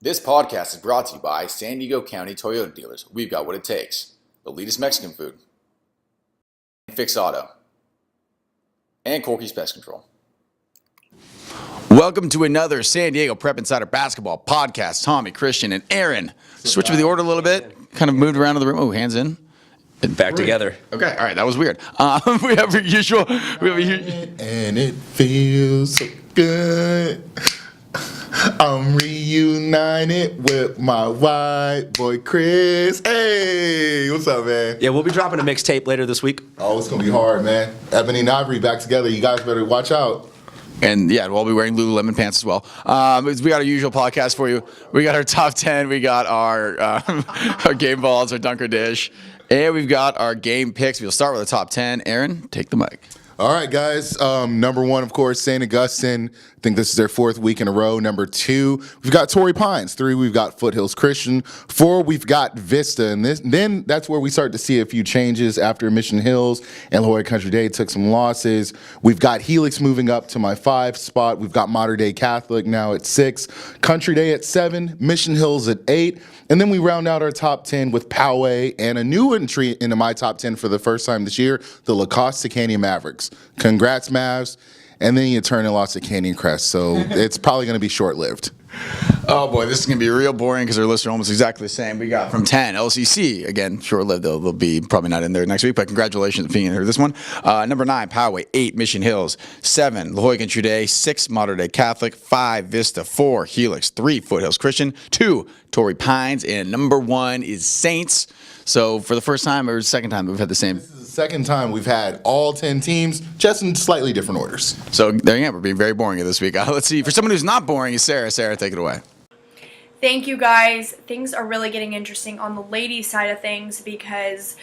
This podcast is brought to you by San Diego County Toyota Dealers. We've got what it takes. The latest Mexican food. Fix Auto. And Corky's Pest Control. Welcome to another San Diego Prep Insider Basketball podcast. Tommy, Christian, and Aaron. Switch with the order a little bit. Kind of moved around in the room. Oh, hands in. And back together. Okay, all right, that was weird. We have our usual. And it feels so good. I'm reunited with my white boy Chris. Hey, what's up, man? Yeah, we'll be dropping a mixtape later this week. Oh, it's gonna be hard, man. Ebony and Ivory back together. You guys better watch out. And yeah, we'll be wearing Lululemon pants as well. We got our usual podcast for you. We got our top 10. We got our our game balls, our dunker dish, and we've got our game picks. We'll start with the top 10. Aaron, take the mic. All right, guys. Number one, of course, St. Augustine. I think this is their fourth week in a row. Number two, we've got Torrey Pines. Three, we've got Foothills Christian. Four, we've got Vista. And then that's where we start to see a few changes after Mission Hills and La Jolla Country Day took some losses. We've got Helix moving up to my 5 spot. We've got Mater Dei Catholic now at 6. Country Day at 7. Mission Hills at 8. And then we round out our top 10 with Poway and a new entry into my top 10 for the first time this year, the La Costa Canyon Mavericks. Congrats, Mavs. And then you turn and lost to Canyon Crest, so it's probably going to be short-lived. Oh, boy, this is going to be real boring because our lists are almost exactly the same. We got from 10, LCC. Again, short-lived. They'll be probably not in there next week, but congratulations on being in there this one. Number 9, Poway. 8, Mission Hills. 7, La Jolla Country Day. 6, Mater Dei Catholic. 5, Vista. 4, Helix. 3, Foothills Christian. 2, Torrey Pines. And number 1 is Saints. So for the first time or second time, we've had the same. This is the second time we've had all 10 teams, just in slightly different orders. So there you go. We're being very boring this week. Let's see. For someone who's not boring is Sarah. Sarah, take it away. Thank you, guys. Things are really getting interesting on the ladies' side of things because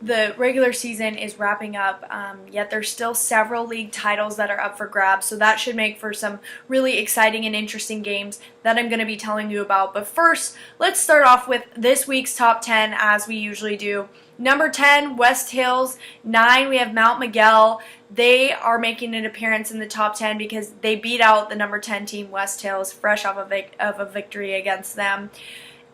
the regular season is wrapping up, yet there's still several league titles that are up for grabs, so that should make for some really exciting and interesting games that I'm going to be telling you about. But first, let's start off with this week's top 10 as we usually do. Number 10, West Hills. 9, we have Mount Miguel. They are making an appearance in the top 10 because they beat out the number 10 team, West Hills, fresh off of a victory against them.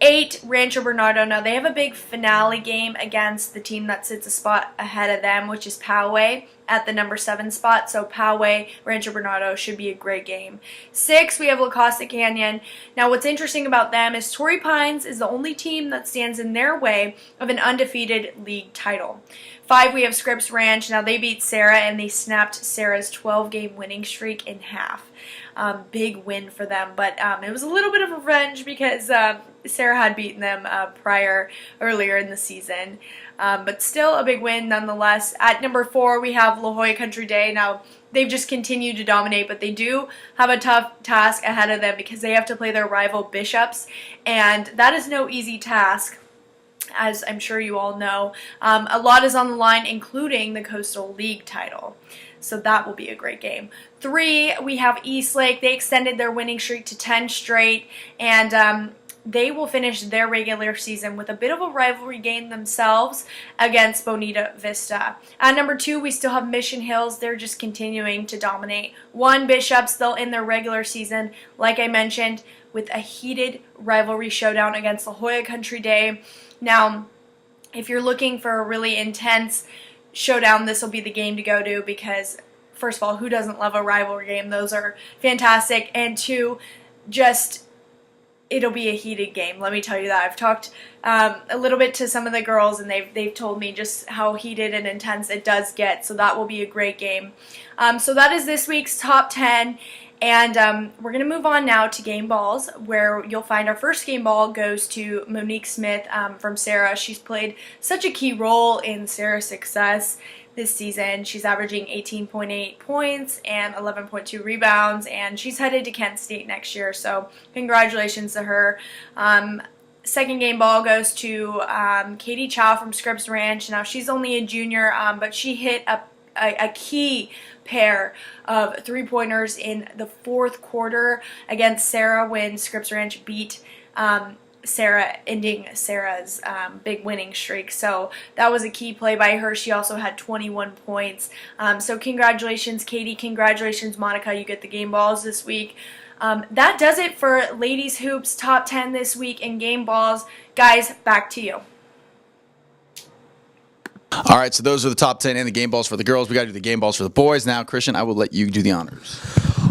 8, Rancho Bernardo. Now, they have a big finale game against the team that sits a spot ahead of them, which is Poway at the number 7 spot. So Poway, Rancho Bernardo should be a great game. 6, we have La Costa Canyon. Now, what's interesting about them is Torrey Pines is the only team that stands in their way of an undefeated league title. 5, we have Scripps Ranch. Now, they beat Serra, and they snapped Serra's 12-game winning streak in half. Big win for them, but it was a little bit of a revenge because Serra had beaten them earlier in the season. But still a big win nonetheless. At number 4, we have La Jolla Country Day. Now, they've just continued to dominate, but they do have a tough task ahead of them because they have to play their rival Bishops, and that is no easy task, as I'm sure you all know. A lot is on the line, including the Coastal League title. So that will be a great game. 3, we have Eastlake. They extended their winning streak to 10 straight, and they will finish their regular season with a bit of a rivalry game themselves against Bonita Vista. At number 2, we still have Mission Hills. They're just continuing to dominate. 1, Bishops. They'll end their regular season, like I mentioned, with a heated rivalry showdown against La Jolla Country Day. Now, if you're looking for a really intense showdown, this will be the game to go to because, first of all, who doesn't love a rivalry game? Those are fantastic. And 2, it'll be a heated game. Let me tell you that. I've talked a little bit to some of the girls, and they've told me just how heated and intense it does get. So that will be a great game. So that is this week's top 10. And we're going to move on now to game balls, where you'll find our first game ball goes to Monique Smith from Serra. She's played such a key role in Serra's success this season. She's averaging 18.8 points and 11.2 rebounds, and she's headed to Kent State next year, so congratulations to her. Second game ball goes to Katie Chow from Scripps Ranch. Now, she's only a junior, but she hit a key pair of three-pointers in the fourth quarter against Serra when Scripps Ranch beat Serra, ending Serra's big winning streak. So that was a key play by her. She also had 21 points. So congratulations, Katie. Congratulations, Monica. You get the game balls this week. That does it for Ladies Hoops Top 10 this week in game balls. Guys, back to you. All right, so those are the top 10 and the game balls for the girls. We got to do the game balls for the boys. Now, Christian, I will let you do the honors.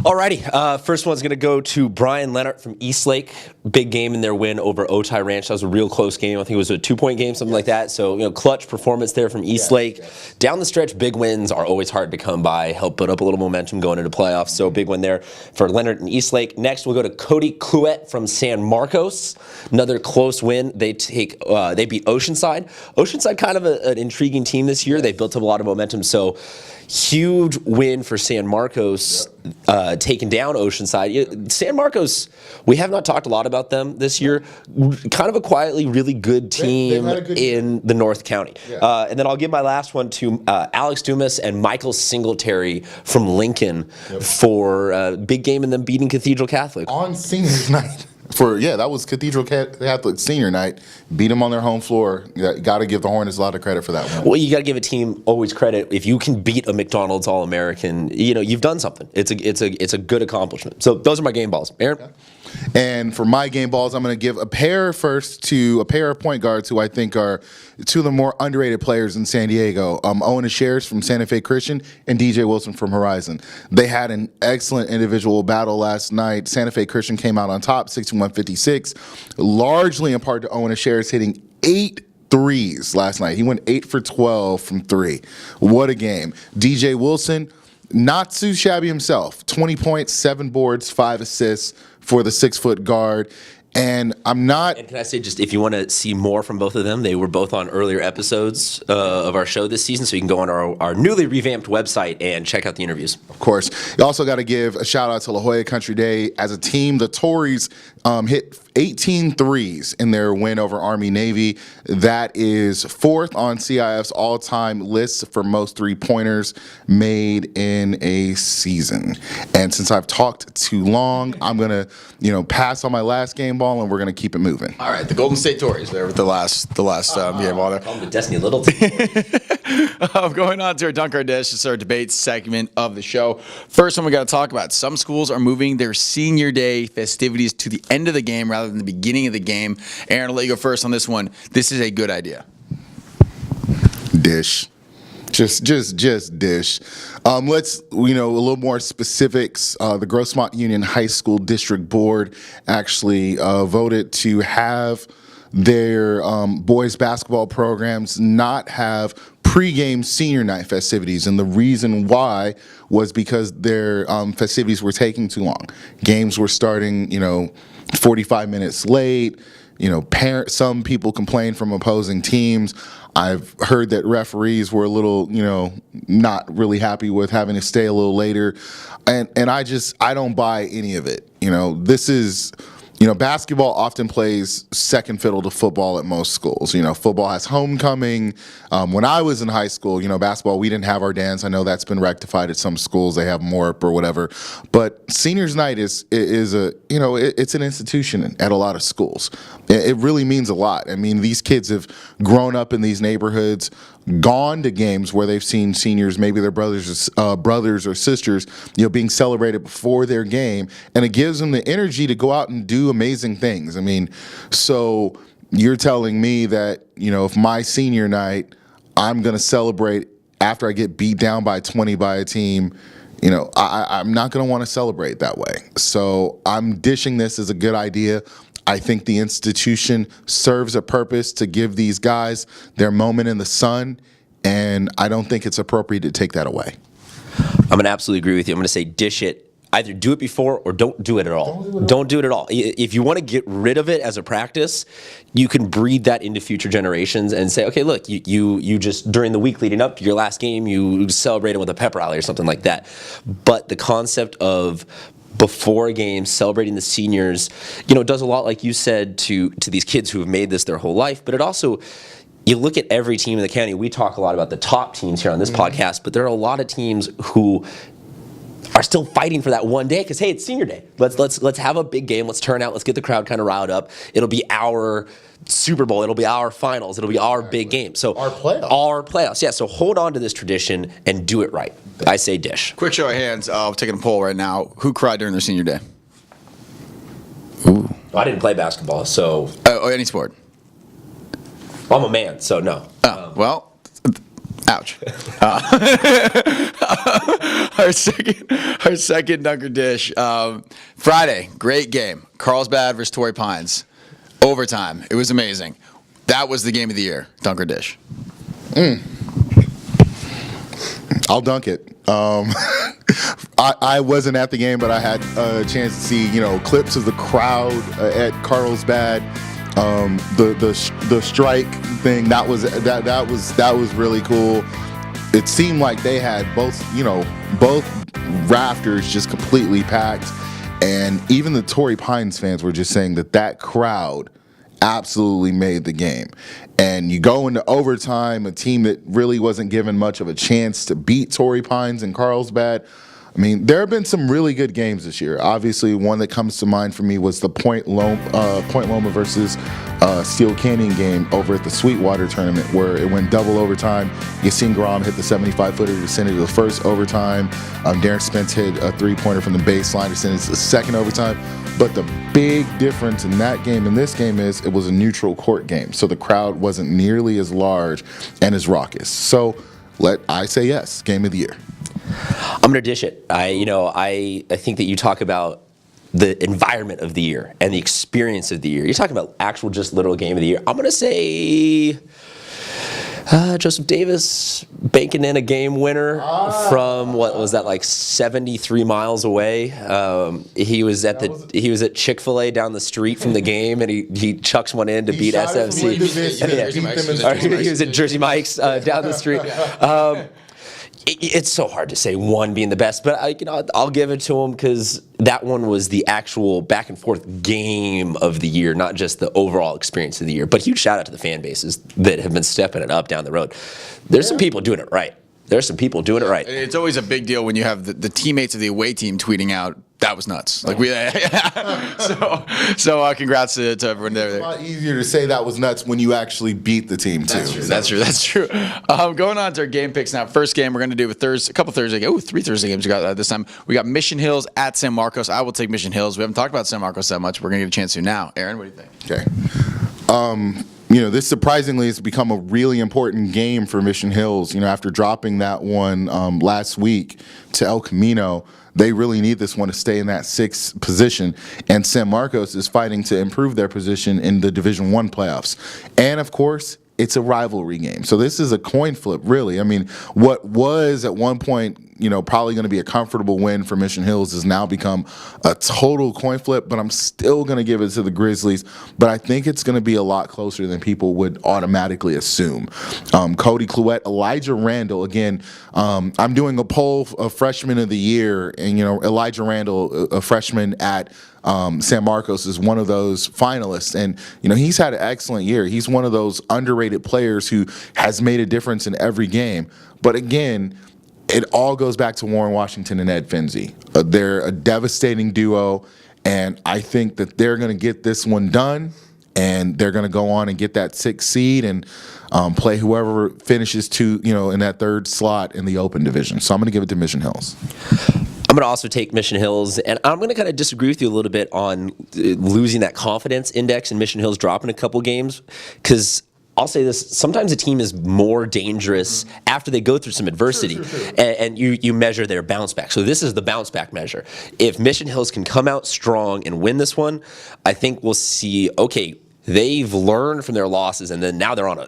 Alrighty, first one's going to go to Brian Leonard from Eastlake. Big game in their win over Otay Ranch. That was a real close game. I think it was a 2-point game, something like that. So, clutch performance there from Eastlake. Down the stretch, big wins are always hard to come by. Help put up a little momentum going into playoffs. So, big win there for Leonard and Eastlake. Next, we'll go to Cody Cluet from San Marcos. Another close win. They beat Oceanside. Oceanside, kind of an intriguing team this year. They built up a lot of momentum. So, huge win for San Marcos, taking down Oceanside. San Marcos, we have not talked a lot about them this year. Kind of a quietly really good team in the North County. Yeah. And then I'll give my last one to Alex Dumas and Michael Singletary from Lincoln for a big game and them beating Cathedral Catholic. On seniors night. That was Cathedral Catholic senior night. Beat them on their home floor. Got to give the Hornets a lot of credit for that one. Well, you got to give a team always credit. If you can beat a McDonald's All-American, you've done something. It's a good accomplishment. So those are my game balls. Aaron? Okay. And for my game balls, I'm going to give a pair first to a pair of point guards who I think are two of the more underrated players in San Diego. Owen Ashares from Santa Fe Christian and DJ Wilson from Horizon. They had an excellent individual battle last night. Santa Fe Christian came out on top, 61-56, largely in part to Owen Ashares hitting 8 threes last night. He went 8 for 12 from 3. What a game. DJ Wilson, not too shabby himself. 20 points, 7 boards, 5 assists for the 6-foot guard. And I'm not... And can I say, just if you want to see more from both of them, they were both on earlier episodes of our show this season, so you can go on our newly revamped website and check out the interviews. Of course. You also got to give a shout-out to La Jolla Country Day. As a team, the Tories hit 18 threes in their win over Army-Navy. That is 4th on CIF's all-time list for most three-pointers made in a season. And since I've talked too long, I'm going to, pass on my last game ball, and we're going to keep it moving. All right, the Golden State Tories there with the last game ball there. Call them the Destiny Little team. Going on to our Dunk or Dish. It's our debate segment of the show. First one we got to talk about. Some schools are moving their senior day festivities to the end of the game rather than the beginning of the game. Aaron, I'll let you go first on this one. This is a good idea. Dish. Just dish. Let's, a little more specifics. The Grossmont Union High School District Board actually voted to have their boys basketball programs not have pregame senior night festivities. And the reason why was because their festivities were taking too long. Games were starting, 45 minutes late. Some people complained from opposing teams. I've heard that referees were a little, not really happy with having to stay a little later. And I don't buy any of it. This is, basketball often plays second fiddle to football at most schools. Football has homecoming. When I was in high school, basketball, we didn't have our dance. I know that's been rectified at some schools. They have MORP or whatever. But seniors night is it's an institution at a lot of schools. It really means a lot. I mean, these kids have grown up in these neighborhoods, gone to games where they've seen seniors, maybe their brothers or sisters, being celebrated before their game, and it gives them the energy to go out and do amazing things. I mean, so you're telling me that, if my senior night, I'm going to celebrate after I get beat down by 20 by a team, I'm not going to want to celebrate that way. So I'm dishing this as a good idea. I think the institution serves a purpose to give these guys their moment in the sun, and I don't think it's appropriate to take that away. I'm going to absolutely agree with you. I'm going to say dish it. Either do it before or don't do it at all. Don't do it at all. If you want to get rid of it as a practice, you can breed that into future generations and say, okay, look, you just, during the week leading up to your last game, you celebrate it with a pep rally or something like that. But the concept of before a game, celebrating the seniors, does a lot, like you said, to these kids who have made this their whole life. But it also, you look at every team in the county. We talk a lot about the top teams here on this podcast, but there are a lot of teams who are still fighting for that one day because, hey, it's senior day. Let's have a big game. Let's turn out. Let's get the crowd kind of riled up. It'll be our Super Bowl. It'll be our finals. It'll be our big game. So our playoffs. Yeah. So hold on to this tradition and do it right. I say dish. Quick show of hands. We're taking a poll right now. Who cried during their senior day? I didn't play basketball, so Or any sport. I'm a man, so no. Well, ouch. Our second Dunker Dish. Friday, great game. Carlsbad versus Torrey Pines. Overtime. It was amazing. That was the game of the year, Dunker Dish. I'll dunk it. I wasn't at the game, but I had a chance to see, clips of the crowd at Carlsbad. The strike thing that was really cool. It seemed like they had both rafters just completely packed, and even the Torrey Pines fans were just saying that crowd absolutely made the game. And you go into overtime, a team that really wasn't given much of a chance to beat Torrey Pines and Carlsbad. I mean, there have been some really good games this year. Obviously, one that comes to mind for me was the Point Loma versus Steel Canyon game over at the Sweetwater tournament, where it went double overtime. Yassine Garam hit the 75-footer to send it to the first overtime. Darren Spence hit a three-pointer from the baseline to send it to the second overtime. But the big difference in that game and this game is it was a neutral court game, so the crowd wasn't nearly as large and as raucous. So I say yes, game of the year. I'm gonna dish it. I think that you talk about the environment of the year and the experience of the year. You're talking about actual just literal game of the year. I'm gonna say Joseph Davis banking in a game winner from what was that, like 73 miles away. He was at Chick-fil-A down the street from the game, and he chucks one in to beat SFC. He was at Jersey Mike's down the street. It's so hard to say one being the best, but I'll give it to him because that one was the actual back and forth game of the year, not just the overall experience of the year. But huge shout out to the fan bases that have been stepping it up down the road. There's some people doing it right. There's some people doing it right. It's always a big deal when you have the teammates of the away team tweeting out, that was nuts. Like so congrats to everyone there. It's a lot easier to say that was nuts when you actually beat the team too. That's true. Going on to our game picks now. First game we're going to do a couple Thursday games. 3 Thursday games we got this time. We got Mission Hills at San Marcos. I will take Mission Hills. We haven't talked about San Marcos that much. We're going to get a chance to now. Aaron, what do you think? Okay. This surprisingly has become a really important game for Mission Hills. After dropping that one last week to El Camino, they really need this one to stay in that 6th position. And San Marcos is fighting to improve their position in the Division I playoffs. And, of course, it's a rivalry game. So this is a coin flip, really. I mean, what was at one point, probably going to be a comfortable win for Mission Hills has now become a total coin flip, but I'm still going to give it to the Grizzlies. But I think it's going to be a lot closer than people would automatically assume. Cody Clouette, Elijah Randall, again, I'm doing a poll of freshman of the year, and, Elijah Randall, a freshman at San Marcos, is one of those finalists, and he's had an excellent year. He's one of those underrated players who has made a difference in every game. But again, it all goes back to Warren Washington and Ed Finzi. They're a devastating duo, and I think that they're going to get this one done, and they're going to go on and get that 6th seed and play whoever finishes in that 3rd slot in the open division. So I'm going to give it to Mission Hills. I'm going to also take Mission Hills, and I'm going to kind of disagree with you a little bit on losing that confidence index and Mission Hills dropping a couple games, because I'll say this, sometimes a team is more dangerous after they go through some adversity, sure. And you measure their bounce back. So this is the bounce back measure. If Mission Hills can come out strong and win this one, I think we'll see, okay, they've learned from their losses, and then now they're on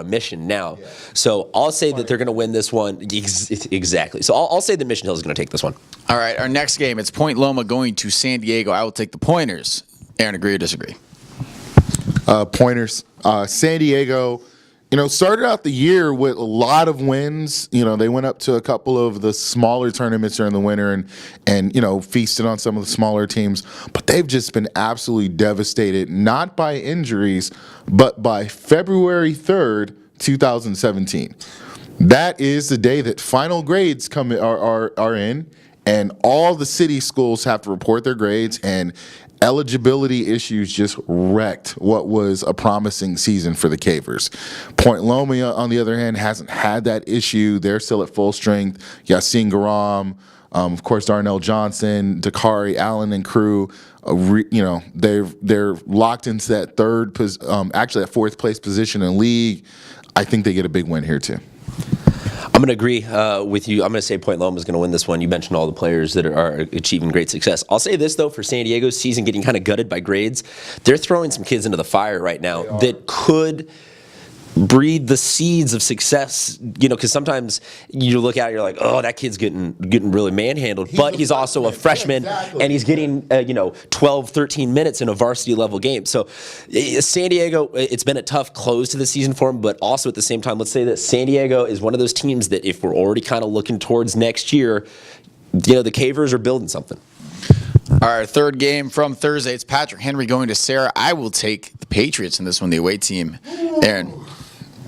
a mission now. Yeah. So I'll say that they're going to win this one. Exactly. So I'll say that Mission Hills is going to take this one. All right, our next game, it's Point Loma going to San Diego. I will take the Pointers. Aaron, agree or disagree? Pointers. San Diego, started out the year with a lot of wins. They went up to a couple of the smaller tournaments during the winter and feasted on some of the smaller teams. But they've just been absolutely devastated, not by injuries, but by February 3rd, 2017. That is the day that final grades are in, and all the city schools have to report their grades, and eligibility issues just wrecked what was a promising season for the Cavers. Point Loma, on the other hand, hasn't had that issue. They're still at full strength. Yassine Garam, Of course, Darnell Johnson, Dakari Allen, and crew. They're locked into that actually that fourth place position in league. I think they get a big win here too. I'm going to agree with you. I'm going to say Point Loma is going to win this one. You mentioned all the players that are achieving great success. I'll say this, though, for San Diego's season getting kind of gutted by grades, they're throwing some kids into the fire right now that could breed the seeds of success, because sometimes you look at it, you're like, oh, that kid's getting really manhandled, but he's also a freshman, and he's getting 12, 13 minutes in a varsity level game. So San Diego, it's been a tough close to the season for him, but also at the same time, let's say that San Diego is one of those teams that if we're already kind of looking towards next year, the Cavers are building something. All right, third game from Thursday. It's Patrick Henry going to Serra. I will take the Patriots in this one, the away team. Aaron.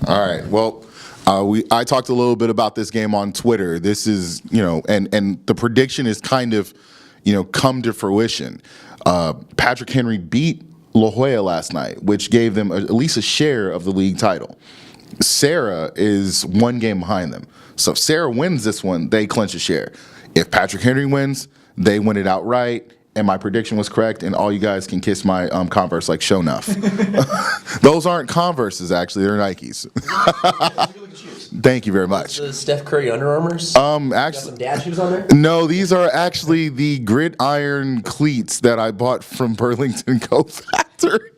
All right. Well, I talked a little bit about this game on Twitter. This is, and the prediction is kind of, come to fruition. Patrick Henry beat La Jolla last night, which gave them at least a share of the league title. Serra is one game behind them. So if Serra wins this one, they clinch a share. If Patrick Henry wins, they win it outright. And my prediction was correct, and all you guys can kiss my Converse like show enough. Those aren't Converses, actually. They're Nikes. Thank you very much. The Steph Curry Under Armours? Actually, got some dad shoes on there? No, these are actually the gridiron cleats that I bought from Burlington Coat Factory.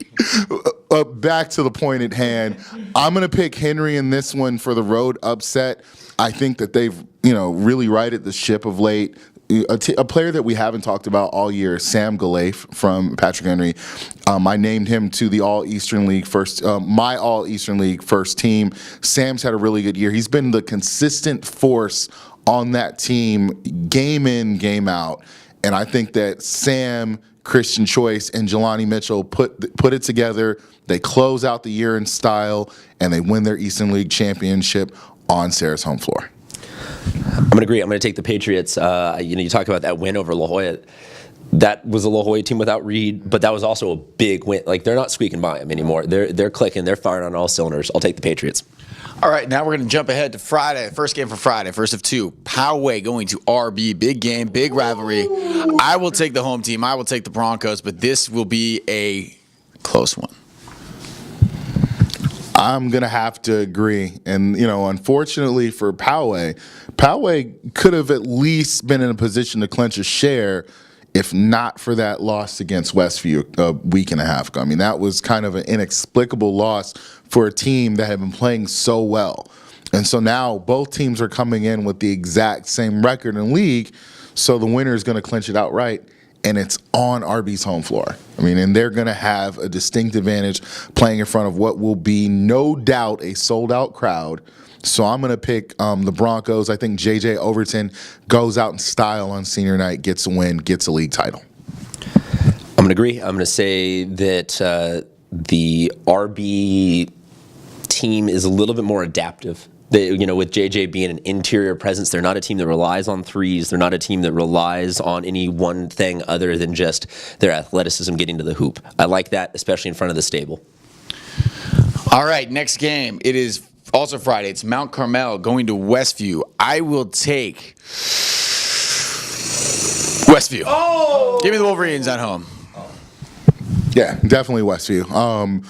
Back to the point at hand. I'm going to pick Henry in this one for the road upset. I think that they've, really righted the ship of late. A player that we haven't talked about all year, Sam Galafe from Patrick Henry. I named him to the All-Eastern League my All-Eastern League first team. Sam's had a really good year. He's been the consistent force on that team, game in, game out. And I think that Sam, Christian Choice, and Jelani Mitchell put it together. They close out the year in style, and they win their Eastern League championship on Serra's home floor. I'm going to agree. I'm going to take the Patriots. You talk about that win over La Jolla. That was a La Jolla team without Reed, but that was also a big win. Like, they're not squeaking by them anymore. They're clicking. They're firing on all cylinders. I'll take the Patriots. All right, now we're going to jump ahead to Friday. First game for Friday, first of two. Poway going to RB. Big game, big rivalry. I will take the home team. I will take the Broncos, but this will be a close one. I'm going to have to agree. And, unfortunately for Poway could have at least been in a position to clinch a share if not for that loss against Westview a week and a half ago. I mean, that was kind of an inexplicable loss for a team that had been playing so well. And so now both teams are coming in with the exact same record in league, so the winner is going to clinch it outright. And it's on RB's home floor. I mean, and they're going to have a distinct advantage playing in front of what will be no doubt a sold-out crowd. So I'm going to pick the Broncos. I think J.J. Overton goes out in style on senior night, gets a win, gets a league title. I'm going to agree. I'm going to say that the RB team is a little bit more adaptive. With JJ being an interior presence, they're not a team that relies on threes. They're not a team that relies on any one thing other than just their athleticism getting to the hoop. I like that, especially in front of the stable. All right, next game. It is also Friday. It's Mount Carmel going to Westview. I will take Westview. Oh! Give me the Wolverines at home. Yeah, definitely Westview.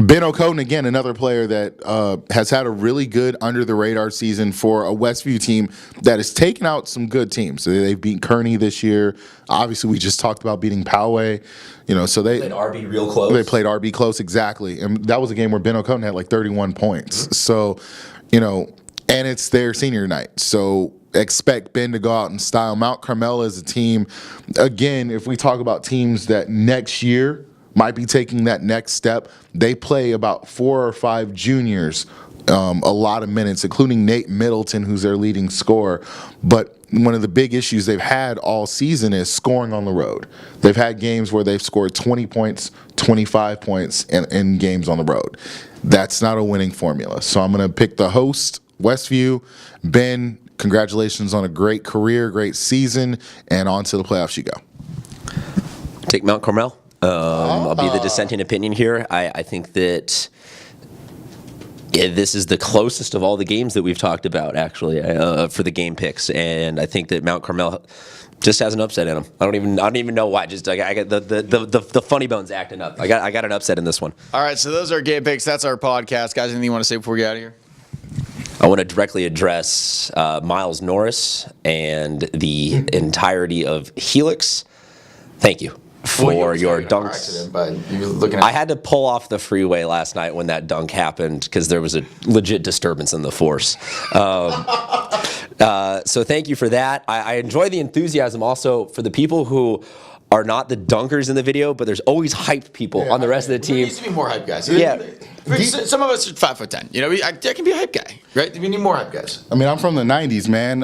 Ben O'Coden, again, another player that has had a really good under-the-radar season for a Westview team that has taken out some good teams. So they've beat Kearney this year. Obviously, we just talked about beating Poway. So they played RB real close. They played RB close, exactly. And that was a game where Ben O'Coden had like 31 points. Mm-hmm. So, and it's their senior night. So expect Ben to go out in style. Mount Carmel is a team, again, if we talk about teams that next year might be taking that next step, they play about 4 or 5 juniors a lot of minutes, including Nate Middleton, who's their leading scorer. But one of the big issues they've had all season is scoring on the road. They've had games where they've scored 20 points, 25 points in games on the road. That's not a winning formula. So I'm going to pick the host, Westview. Ben, congratulations on a great career, great season, and on to the playoffs you go. Take Mount Carmel. I'll be the dissenting opinion here. I think that Yeah, this is the closest of all the games that we've talked about, actually, for the game picks, and I think that Mount Carmel just has an upset in them. I don't even know why. Just I got the funny bones acting up. I got an upset in this one. All right, so those are game picks. That's our podcast, guys. Anything you want to say before we get out of here? I want to directly address Miles Norris and the entirety of Helix. Thank you for your dunks. Accident, but you're looking at I had to pull off the freeway last night when that dunk happened because there was a legit disturbance in the force. So thank you for that. I enjoy the enthusiasm also for the people who are not the dunkers in the video, but there's always hyped people on the rest of the There team. needs to be more hype guys. Yeah. Some of us are 5'10". You know, I can be a hype guy, right? We need more hype guys. I mean, I'm from the 90s, man.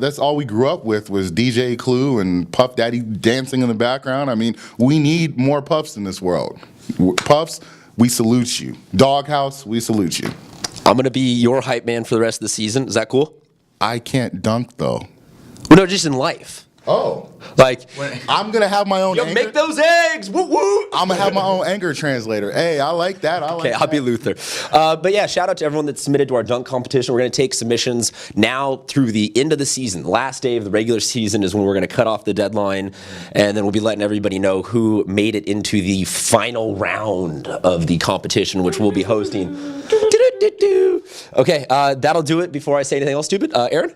That's all we grew up with was DJ Clue and Puff Daddy dancing in the background. I mean, we need more Puffs in this world. Puffs, we salute you. Doghouse, we salute you. I'm going to be your hype man for the rest of the season. Is that cool? I can't dunk, though. Well, no, just in life. Oh. Like, I'm going to have my own yo, anger. make those eggs! Woo woo! I'm going to have my own anger translator. Hey, I like that. Okay, I'll be Luther. But yeah, shout out to everyone that submitted to our dunk competition. We're going to take submissions now through the end of the season. Last day of the regular season is when we're going to cut off the deadline, and then we'll be letting everybody know who made it into the final round of the competition, which we'll be hosting. Okay, that'll do it. Before I say anything else stupid, Aaron?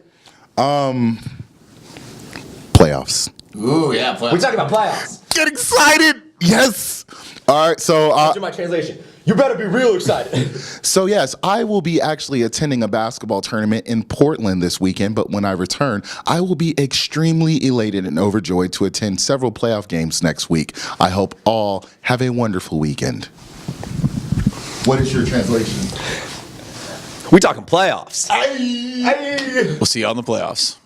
Playoffs. Ooh, yeah. We're talking about playoffs. Get excited! Yes! All right, so... I'll do my translation. You better be real excited. So yes, I will be actually attending a basketball tournament in Portland this weekend, but when I return, I will be extremely elated and overjoyed to attend several playoff games next week. I hope all have a wonderful weekend. What is your translation? We talking playoffs. We'll see you on the playoffs.